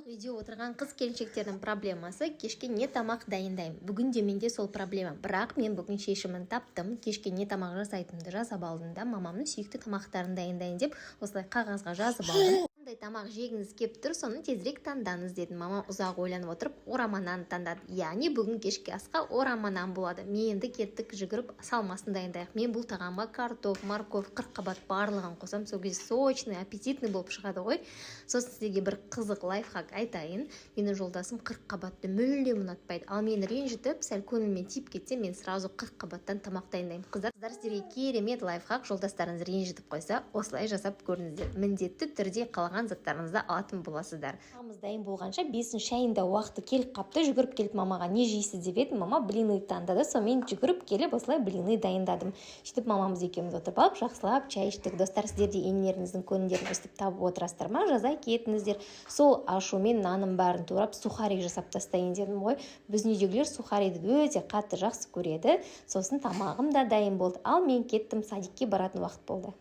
Видео отырған қыз келіншектердің проблемасы кешке не тамақ дайындаймын. Бүгін де менде сол проблема. Бірақ мен бүгін шешімін таптым. Кешке не тамақ жасайтынымды жазып алдым да мамамның сүйікті тамақтарын дайындайын деп осылай қағазға жазып алдым. Қандай тамақ жегіңіз кеп тұр, соны тезірек таңдаңыз дедім. Мамам ұзақ ойланып отырып орама нан таңдады. Яғни бүгін кешке асқа орама нан болады. Мен енді кеттік жүгіріп салмасын дайындайық. Мен бұл тағамға картоп, морковь, қырыққабат барлығын қосам. Сол кезде сочный, аппетитный болып шығады ғой. Сосын сізге бір қызық лайфхак айтайын. Менің жолдасым қырыққабатты мүлдем ұнатпайды. Ал мені ренжітіп, сәл көңіліме тиіп кетсе, мен сразу қырыққабаттан тамақ дайындаймын. Қыздар сіздерге керемет лайфхак, жолдастарыңыз ренжітіп қойса, осылай жасап көріңіздер. Міндетті түрде қалған заттарыңызды алатын боласыздар. Мамамыз дайын болғанша 5 шайында уақыты келіп қапты. Жүгіріп келіп мамаға не жейсіз деп едім. Мама блины таңдады. Сонымен жүгіріп келіп осылай блины дайындадым. Сөйтіп мамамыз екеуміз отырып алып жақсылап чай іштік. Достар, сіздер де енелеріңіздің көңілдерін өстіп табып отырасыздар ма? Жаза кетіңіздер. Сол ашумен наным барын турап сухарик жасап тастайын дедім ғой. Біздің үйдегілер сухарийді өте қатты жақсы көреді. Сосын тамағым да дайын болды. Ал мен кеттім, садикке баратын уақыт болды.